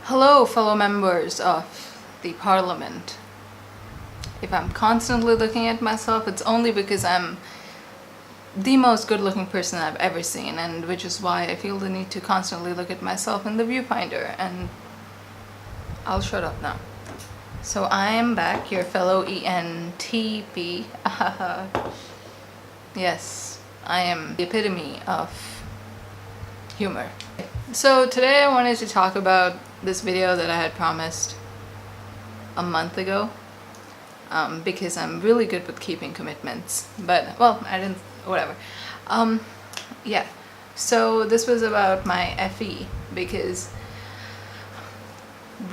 Hello, fellow members of the parliament. If I'm constantly looking at myself, it's only because I'm the most good-looking person I've ever seen, and which is why I feel the need to constantly look at myself in the viewfinder, and I'll shut up now. So I am back, your fellow ENTP. Yes, I am the epitome of humor. So today I wanted to talk about this video that I had promised a month ago, because I'm really good with keeping commitments, but well, I didn't, whatever. Yeah, so this was about my FE, because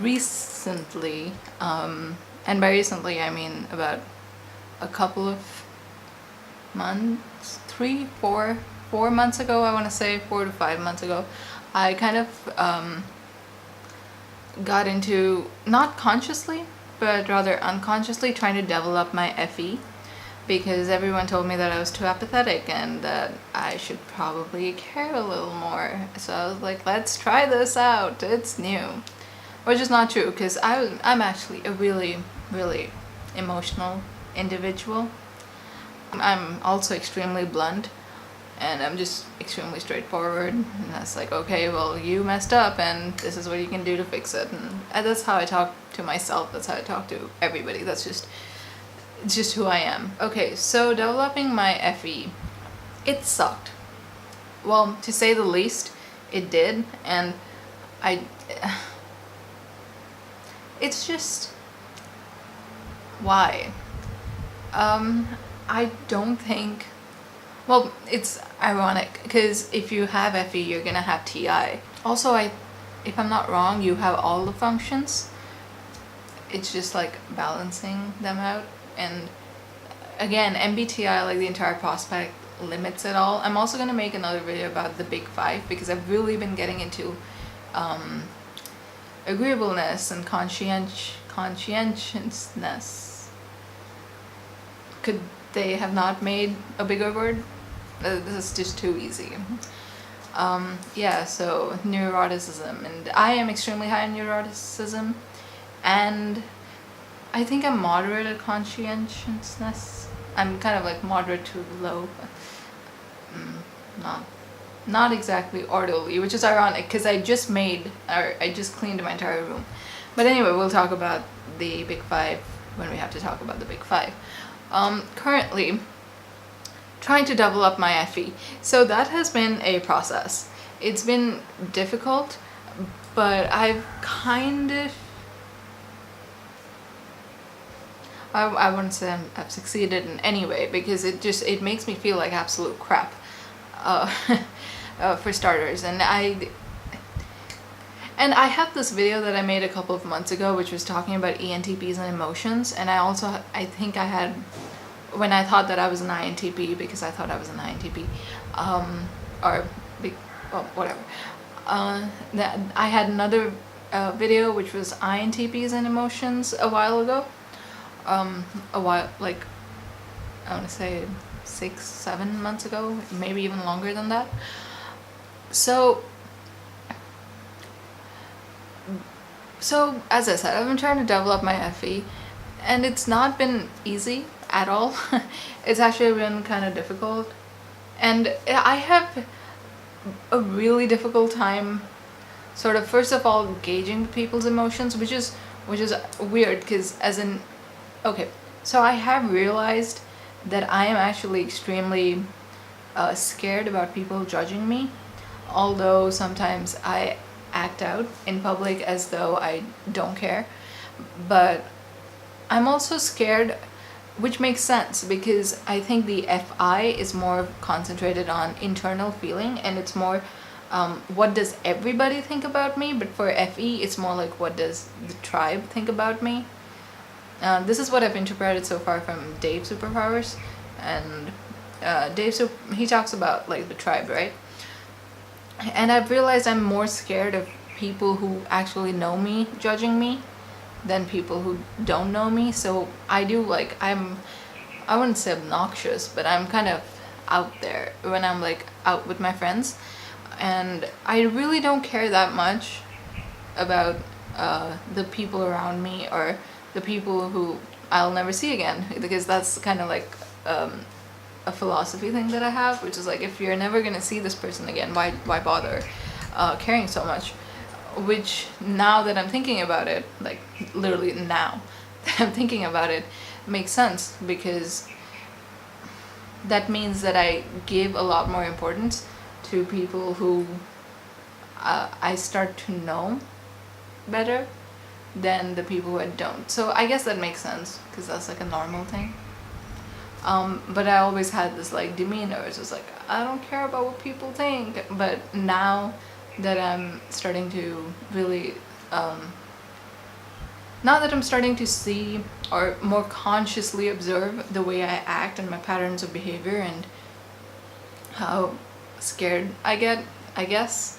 recently, and by recently I mean about a couple of months, 4 months ago, I want to say 4 to 5 months ago, I kind of got into, not consciously, but rather unconsciously, trying to develop my FE, because everyone told me that I was too apathetic and that I should probably care a little more. So I was like, let's try this out, it's new. Which is not true, because I'm actually a really, really emotional individual. I'm also extremely blunt, and I'm just extremely straightforward, and that's like, okay, well, you messed up and this is what you can do to fix it, and that's how I talk to myself, that's how I talk to everybody, it's just who I am. Okay, so developing my FE, it sucked. Well, to say the least, it did, and it's just, why? I don't think, well, it's ironic, because if you have FE, you're gonna have TI. Also, if I'm not wrong, you have all the functions. It's just like balancing them out. And again, MBTI, like the entire prospect, limits it all. I'm also gonna make another video about the big five, because I've really been getting into agreeableness and conscientiousness. Could they have not made a bigger word? This is just too easy. Yeah, so neuroticism, and I am extremely high in neuroticism, and I think I'm moderate at conscientiousness. I'm kind of like moderate to low, not exactly orderly, which is ironic because I just cleaned my entire room. But anyway, we'll talk about the big five when we have to talk about the big five. Currently trying to develop my FE. So that has been a process. It's been difficult, but I've kind of, I wouldn't say I've succeeded in any way, because it makes me feel like absolute crap, for starters. And I have this video that I made a couple of months ago, which was talking about ENTPs and emotions, and I think I had, when I thought that I was an INTP, because I thought I was an INTP, whatever, that I had another video which was INTPs and emotions a while ago, like I want to say 6-7 months ago, maybe even longer than that. So as I said, I've been trying to develop my FE, and it's not been easy at all. It's actually been kind of difficult, and I have a really difficult time sort of, first of all, gauging people's emotions, which is weird, because okay, so I have realized that I am actually extremely scared about people judging me, although sometimes I act out in public as though I don't care. But I'm also scared, which makes sense, because I think the FI is more concentrated on internal feeling, and it's more what does everybody think about me, but for FE it's more like what does the tribe think about me. This is what I've interpreted so far from Dave Superpowers, and he talks about like the tribe, right? And I've realized I'm more scared of people who actually know me judging me than people who don't know me. So I wouldn't say obnoxious, but I'm kind of out there when I'm like out with my friends, and I really don't care that much about the people around me or the people who I'll never see again, because that's kind of like a philosophy thing that I have, which is like, if you're never gonna see this person again, why bother caring so much? Which, now that I'm thinking about it, like literally now that I'm thinking about it, makes sense, because that means that I give a lot more importance to people who I start to know better than the people who I don't. So I guess that makes sense, because that's like a normal thing. But I always had this like demeanor. It's just like, I don't care about what people think. But now that I'm starting to really, now that I'm starting to see or more consciously observe the way I act and my patterns of behavior and how scared I get, I guess,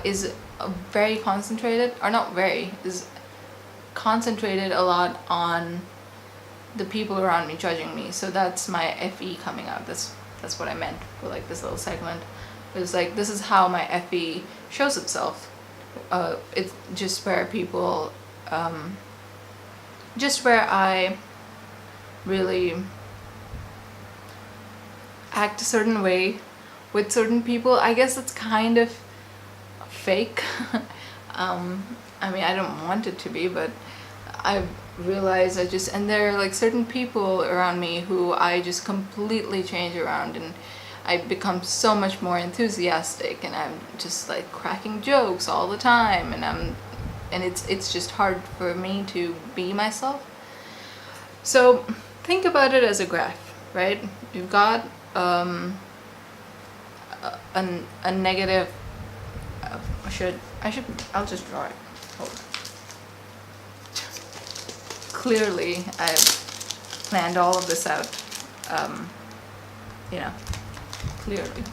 is very concentrated, or not very, is concentrated a lot on the people around me judging me. So that's my FE coming out. That's what I meant for like this little segment. It's like, this is how my FE shows itself. It's just where people, just where I really act a certain way with certain people. I guess it's kind of fake. I mean, I don't want it to be, but I've realized and there are like certain people around me who I just completely change around, and I become so much more enthusiastic, and I'm just like cracking jokes all the time, and it's just hard for me to be myself. So think about it as a graph, right? You've got a negative. I'll just draw it. Hold on. Clearly, I've planned all of this out. Clearly.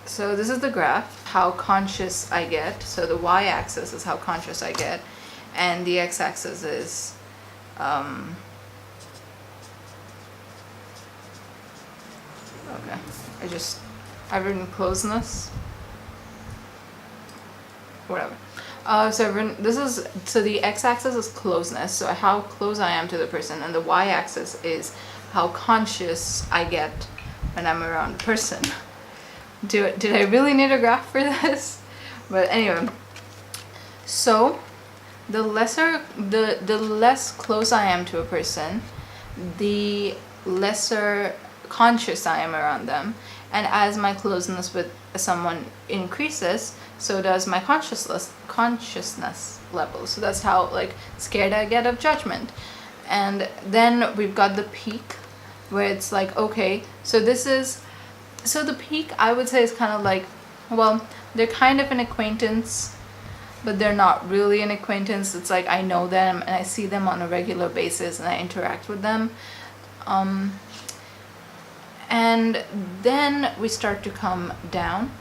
So this is the graph, how conscious I get. So the y-axis is how conscious I get, and the x-axis is okay. I've written closeness. Whatever. So the x-axis is closeness, so how close I am to the person, and the y-axis is how conscious I get when I'm around the person. Did I really need a graph for this? But anyway, so the less close I am to a person, the lesser conscious I am around them, and as my closeness with someone increases, so does my consciousness level. So that's how like scared I get of judgment. And then we've got the peak, where it's like, okay, so the peak I would say is kind of like, well, they're kind of an acquaintance, but they're not really an acquaintance. It's like I know them and I see them on a regular basis and I interact with them. And then we start to come down.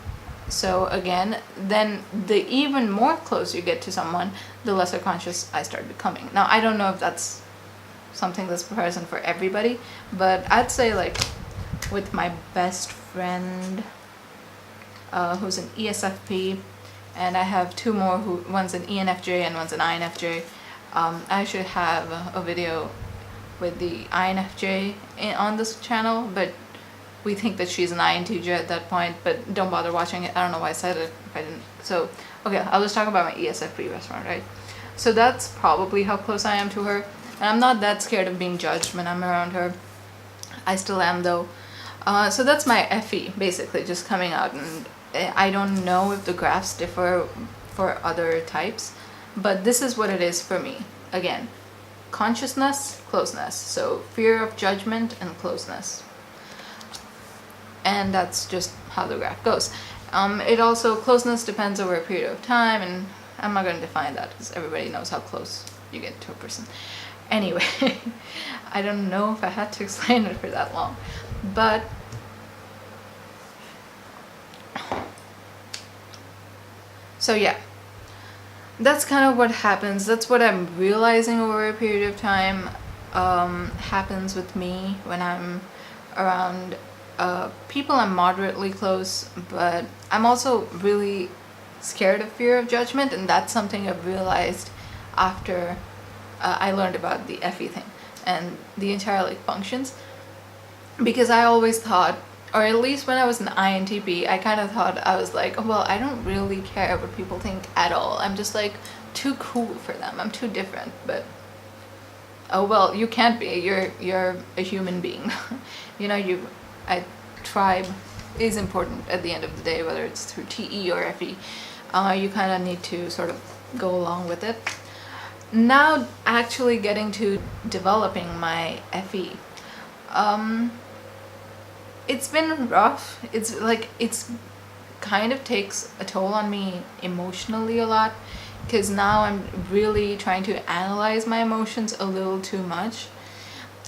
So again, then the even more close you get to someone, the lesser conscious I start becoming. Now, I don't know if that's something that's present for everybody, but I'd say like with my best friend, who's an ESFP, and I have two more one's an ENFJ and one's an INFJ. I should have a video with the INFJ on this channel, but we think that she's an INTJ at that point, but don't bother watching it. I don't know why I said it if I didn't. So, okay, I'll just talk about my ESFP best friend, right? So that's probably how close I am to her. And I'm not that scared of being judged when I'm around her. I still am, though. So that's my FE, basically, just coming out. And I don't know if the graphs differ for other types, but this is what it is for me. Again, consciousness, closeness. So fear of judgment and closeness. And that's just how the graph goes. It also, closeness depends over a period of time, and I'm not going to define that because everybody knows how close you get to a person. Anyway, I don't know if I had to explain it for that long, but so yeah, that's kind of what happens. That's what I'm realizing over a period of time happens with me when I'm around people I'm moderately close, but I'm also really scared of fear of judgment, and that's something I've realized after I learned about the FE thing and the entire like functions, because I always thought, or at least when I was an INTP, I kind of thought I was like, well, I don't really care what people think at all. I'm just like too cool for them. I'm too different. But oh well, you can't be. You're a human being. You know, tribe is important at the end of the day, whether it's through TE or FE. You kind of need to sort of go along with it. Now, actually getting to developing my FE. It's been rough. It's kind of takes a toll on me emotionally a lot, because now I'm really trying to analyze my emotions a little too much.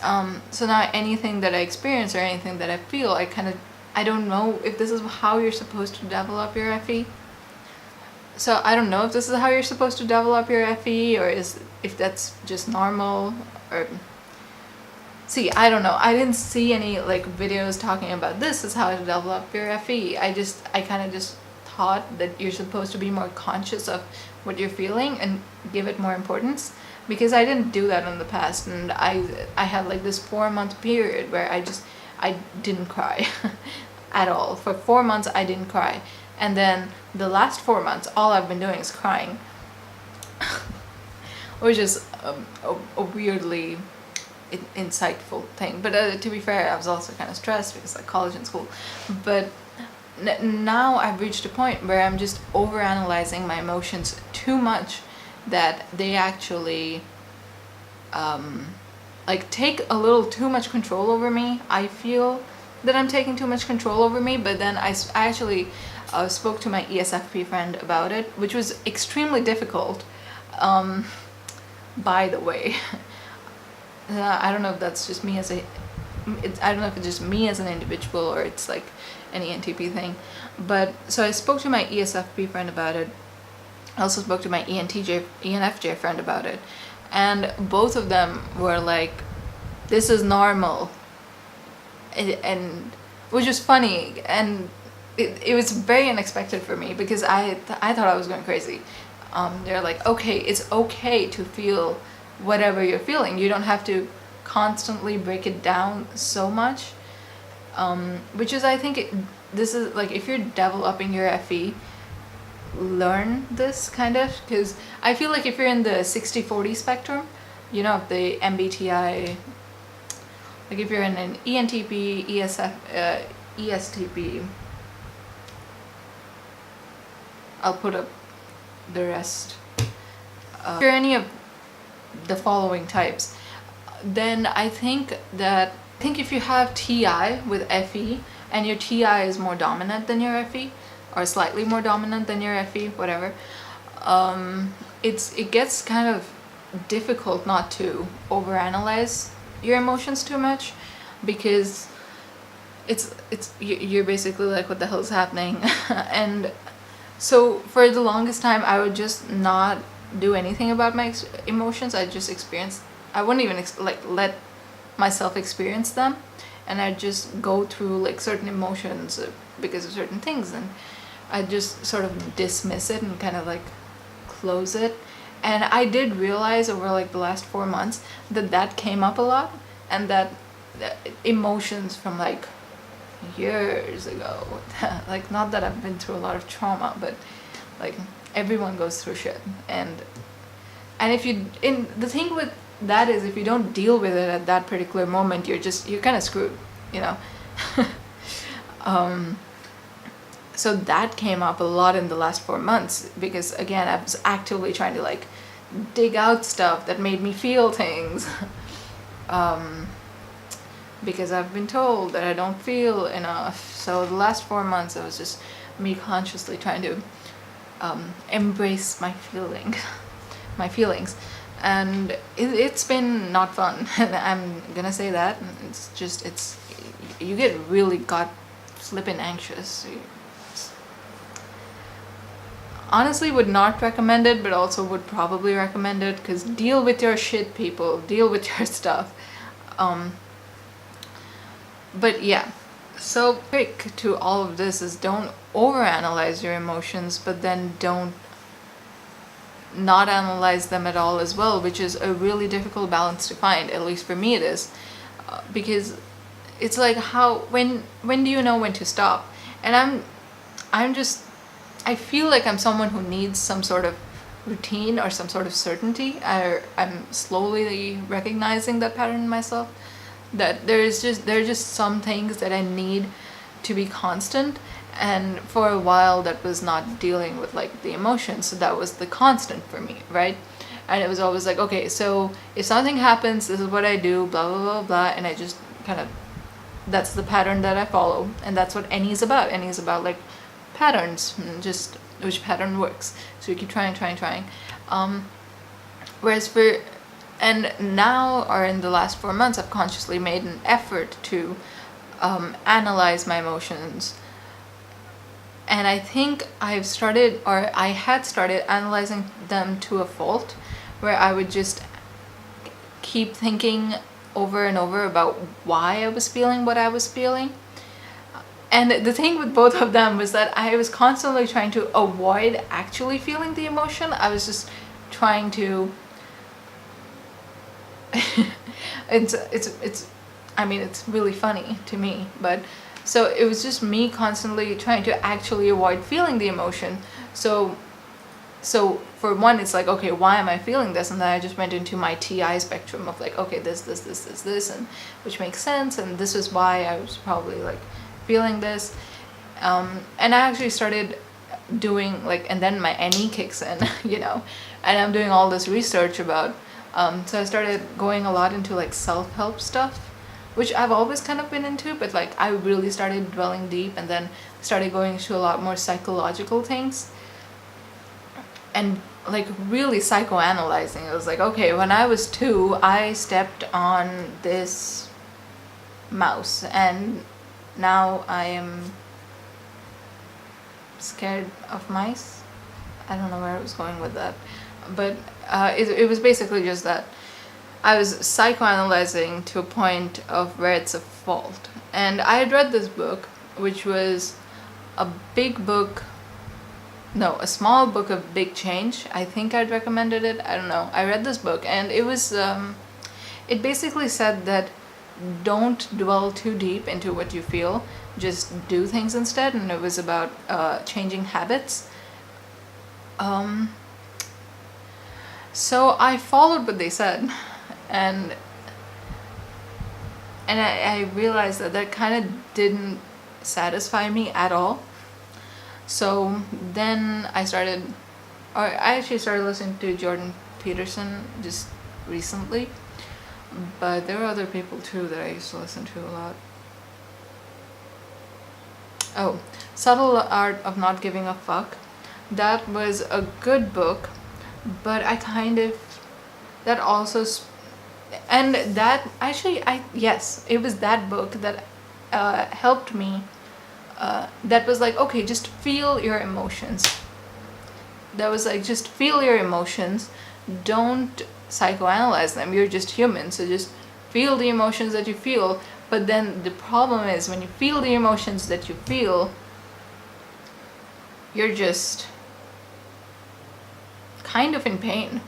So now anything that I experience or anything that I feel, I don't know if this is how you're supposed to develop your FE. So I don't know if this is how you're supposed to develop your FE, or if that's just normal, or see, I don't know. I didn't see any like videos talking about this is how to develop your FE. I kind of just thought that you're supposed to be more conscious of what you're feeling and give it more importance, because I didn't do that in the past, and I had like this 4-month period where I didn't cry at all. For 4 months I didn't cry, and then the last 4 months all I've been doing is crying, which is a weirdly insightful thing. But to be fair, I was also kind of stressed because like college and school. But now I've reached a point where I'm just overanalyzing my emotions too much, that they actually like take a little too much control over me. I feel that I'm taking too much control over me, but then I actually spoke to my ESFP friend about it, which was extremely difficult, by the way. I don't know if that's just me I don't know if it's just me as an individual or it's like an ENTP thing. But so I spoke to my ESFP friend about it. I also spoke to my ENFJ friend about it, and both of them were like, this is normal, and which was funny, and it was very unexpected for me, because I thought I was going crazy. They're like, okay, it's okay to feel whatever you're feeling. You don't have to constantly break it down so much, which is, I think, this is like, if you're developing your FE, learn this kind of, because I feel like if you're in the 60-40 spectrum, you know, the MBTI, like if you're in an ENTP, ESTP, I'll put up the rest. If you're any of the following types, then I think if you have TI with FE, and your TI is more dominant than your FE, or slightly more dominant than your FE, whatever, it gets kind of difficult not to overanalyze your emotions too much, because you're basically like, what the hell is happening? And so for the longest time I would just not do anything about my emotions. I just experience, I wouldn't even let myself experience them, and I'd just go through like certain emotions because of certain things, and I just sort of dismiss it and kind of like close it. And I did realize over like the last 4 months that came up a lot, and that emotions from like years ago, like, not that I've been through a lot of trauma, but like everyone goes through shit, and if you, in the thing with that is, if you don't deal with it at that particular moment, you're kind of screwed, you know. So that came up a lot in the last 4 months, because again, I was actively trying to like dig out stuff that made me feel things, because I've been told that I don't feel enough. So the last 4 months, it was just me consciously trying to embrace my feelings, and it's been not fun. I'm gonna say that. You get really flippin' anxious. Honestly, would not recommend it, but also would probably recommend it, because deal with your shit, people. Deal with your stuff. But yeah, So quick to all of this is don't overanalyze your emotions, but then don't not analyze them at all as well, which is a really difficult balance to find. At least for me it is, because it's like how when do you know when to stop? And I feel like I'm someone who needs some sort of routine or some sort of certainty. I'm slowly recognizing that pattern in myself, that there are just some things that I need to be constant, and for a while that was not dealing with like the emotions, so that was the constant for me, right? And it was always like, okay, so if something happens, this is what I do, blah blah blah blah, and I just kind of, that's the pattern that I follow, and that's what any is about. Any is about like patterns, and just which pattern works. So you keep trying. Whereas and now, or in the last 4 months, I've consciously made an effort to analyze my emotions. And I think I had started analyzing them to a fault, where I would just keep thinking over and over about why I was feeling what I was feeling. And the thing with both of them was that I was constantly trying to avoid actually feeling the emotion. I was just trying to it's I mean, it's really funny to me, but so it was just me constantly trying to actually avoid feeling the emotion. So for one, it's like, okay, why am I feeling this? And then I just went into my TI spectrum of like, okay, this, and which makes sense, and this is why I was probably like feeling this. And I actually started doing like, and then my NE kicks in, and I'm doing all this research about, so I started going a lot into like self-help stuff, which I've always kind of been into, but like I really started dwelling deep, and then started going into a lot more psychological things, and like really psychoanalyzing. It was like, okay, when I was 2, I stepped on this mouse, and now I am scared of mice. I don't know where I was going with that, but it was basically just that I was psychoanalyzing to a point of where it's a fault. And I had read this book, which was a small book of big change. I think I'd recommended it. I don't know. I read this book, and it was, it basically said that don't dwell too deep into what you feel, just do things instead. And it was about changing habits. So I followed what they said, and I realized that kind of didn't satisfy me at all. So then I actually started listening to Jordan Peterson just recently, but there are other people too that I used to listen to a lot. Oh, Subtle Art of Not Giving a Fuck. That was a good book, but I kind of, that also, and that actually, yes, it was that book that helped me. That was like, okay, just feel your emotions. That was like, just feel your emotions. Don't psychoanalyze them. You're just human, so just feel the emotions that you feel. But then the problem is, when you feel the emotions that you feel, you're just kind of in pain,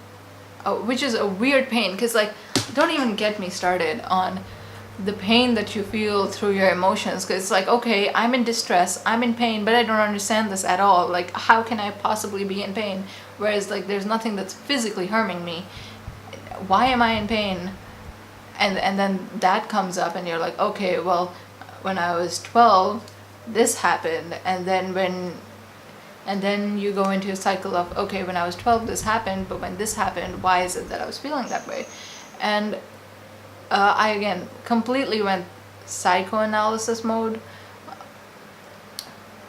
which is a weird pain, because like, don't even get me started on the pain that you feel through your emotions, because it's like, okay, I'm in distress, I'm in pain, but I don't understand this at all. Like, how can I possibly be in pain? Whereas like, there's nothing that's physically harming me. Why am I in pain? And then that comes up, and you're like, okay, well, when I was 12, this happened, and then you go into a cycle of, okay, when I was 12, this happened, but when this happened, why is it that I was feeling that way? And I, again, completely went psychoanalysis mode.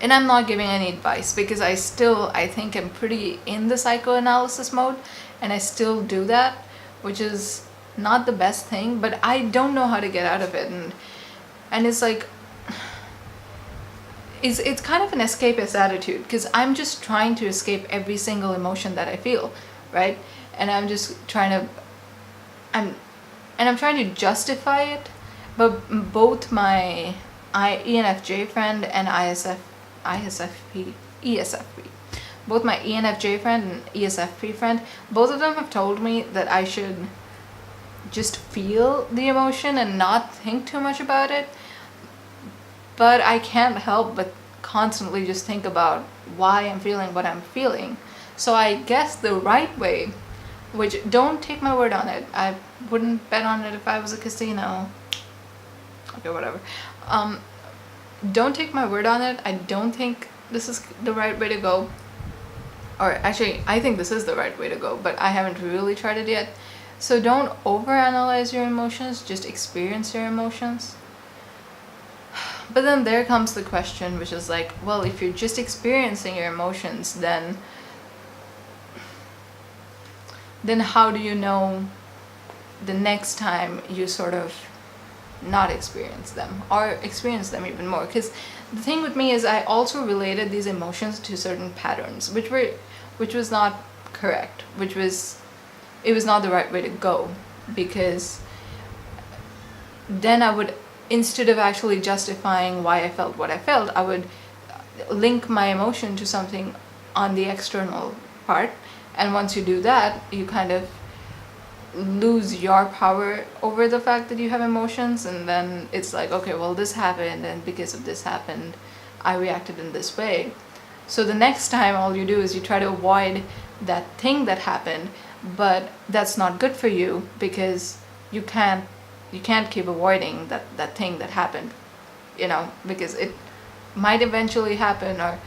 And I'm not giving any advice, because I think I'm pretty in the psychoanalysis mode, and I still do that, which is not the best thing, but I don't know how to get out of it. And it's like, it's kind of an escapist attitude, because I'm just trying to escape every single emotion that I feel, right? And I'm just trying to, I'm trying to justify it, but both my ENFJ friend and ESFP. Both my ENFJ friend and ESFP friend, both of them have told me that I should just feel the emotion and not think too much about it. But I can't help but constantly just think about why I'm feeling what I'm feeling. So I guess the right way, which don't take my word on it, I wouldn't bet on it if I was a casino. Okay, whatever. Don't take my word on it. I don't think this is the right way to go. Or actually, I think this is the right way to go, but I haven't really tried it yet. So don't overanalyze your emotions, just experience your emotions. But then there comes the question, which is like, well, if you're just experiencing your emotions, then how do you know the next time you sort of not experience them or experience them even more? Because the thing with me is I also related these emotions to certain patterns, which was not correct, it was not the right way to go, because then I would, instead of actually justifying why I felt what I felt, I would link my emotion to something on the external part. And once you do that, you kind of lose your power over the fact that you have emotions, and then it's like, okay, well, this happened, and because of this happened, I reacted in this way. So the next time, all you do is you try to avoid that thing that happened, but that's not good for you, because you can't keep avoiding that thing that happened, because it might eventually happen, or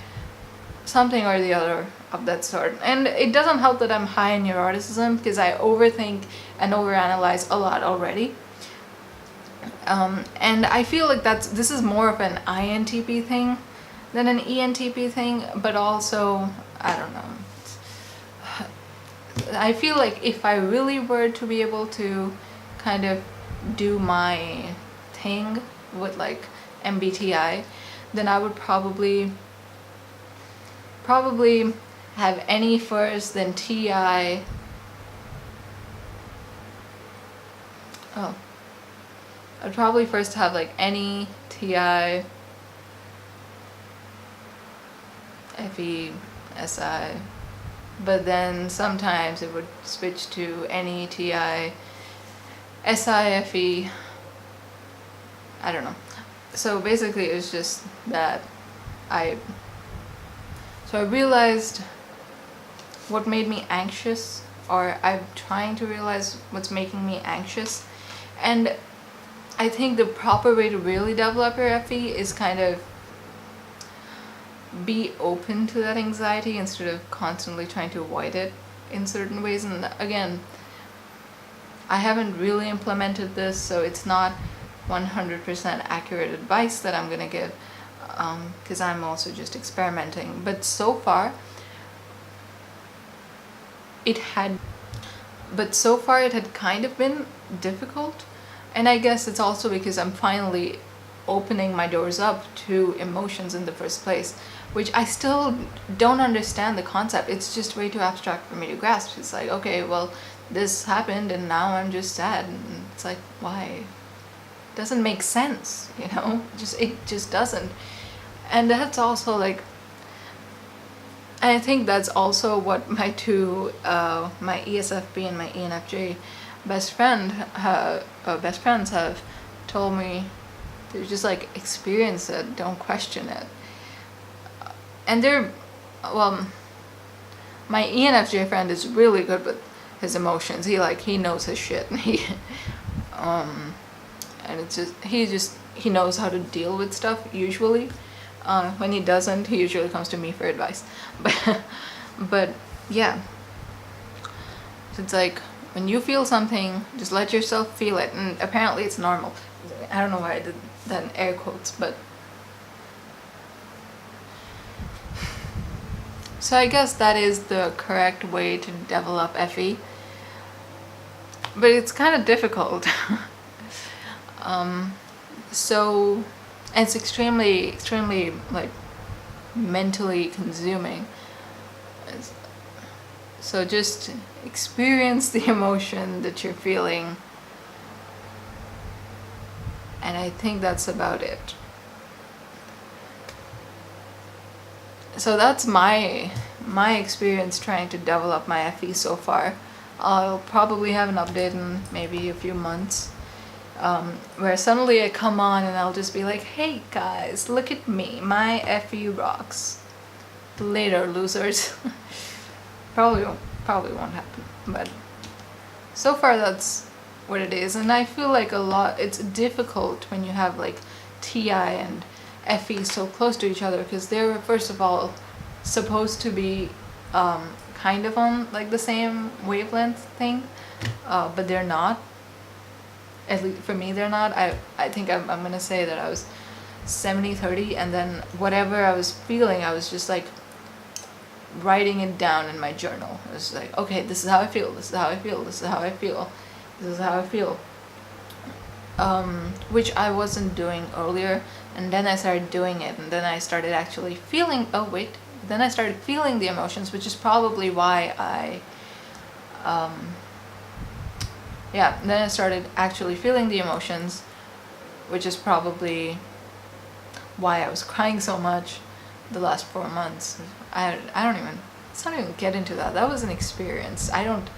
something or the other of that sort. And it doesn't help that I'm high in neuroticism, because I overthink and overanalyze a lot already. And I feel like this is more of an INTP thing than an ENTP thing, but also, I don't know. I feel like if I really were to be able to kind of do my thing with like MBTI, then I would probably have any first, then TI. Oh. I'd probably first have like any, TI, FE, SI. But then sometimes it would switch to any, TI, SI, FE. I don't know. So basically it was just that I realized what made me anxious, or I'm trying to realize what's making me anxious. And I think the proper way to really develop your FE is kind of be open to that anxiety instead of constantly trying to avoid it in certain ways. And again, I haven't really implemented this, so it's not 100% accurate advice that I'm gonna give, because I'm also just experimenting. But so far it had kind of been difficult, and I guess it's also because I'm finally opening my doors up to emotions in the first place, which I still don't understand the concept. It's just way too abstract for me to grasp. It's like, okay, well, this happened and now I'm just sad, and it's like, why? It doesn't make sense, it just doesn't. And that's also like, I think that's also what my two my ESFP and my ENFJ best friends have told me. They just like, experience it, don't question it. And my ENFJ friend is really good with his emotions. He knows his shit. And it's just he knows how to deal with stuff usually. When he doesn't, he usually comes to me for advice. But yeah, it's like, when you feel something, just let yourself feel it. And apparently it's normal. I don't know why I did that in air quotes, but so I guess that is the correct way to develop FE, but it's kind of difficult. So it's extremely like mentally consuming. So just experience the emotion that you're feeling, and I think that's about it. So that's my experience trying to develop my FE so far. I'll probably have an update in maybe a few months, where suddenly I come on and I'll just be like, hey guys, look at me, my FE rocks. Later, losers. probably won't happen, but so far that's what it is. And I feel like it's difficult when you have like TI and FE so close to each other, because they're first of all supposed to be kind of on like the same wavelength thing, but they're not. At least for me, they're not. I think I'm gonna say that I was 70-30, and then whatever I was feeling, I was just like writing it down in my journal. It was like, okay, this is how I feel, this is how I feel, this is how I feel, this is how I feel. Which I wasn't doing earlier, and then I started doing it, and then I started actually feeling, then I started feeling the emotions, which is probably why then I started actually feeling the emotions, which is probably why I was crying so much the last 4 months. Let's not even get into that. That was an experience. I don't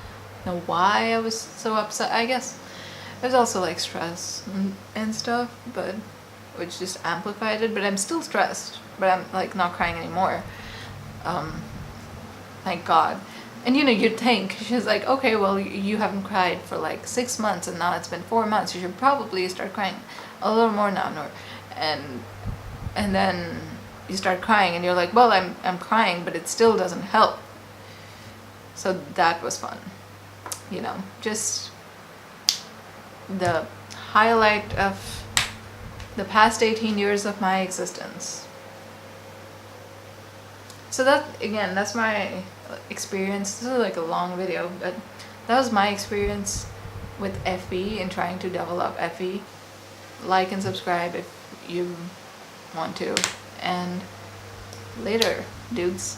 know why I was so upset. I guess there's also like stress and stuff, but which just amplified it. But I'm still stressed, but I'm like not crying anymore. Thank God. And you'd think, she's like, okay, well, you haven't cried for like 6 months, and now it's been 4 months. You should probably start crying a little more now, Noor. And then you start crying, and you're like, well, I'm crying, but it still doesn't help. So that was fun, just the highlight of the past 18 years of my existence. So that's my experience. This is like a long video, but that was my experience with FE and trying to develop FE. Like and subscribe if you want to, and later, dudes.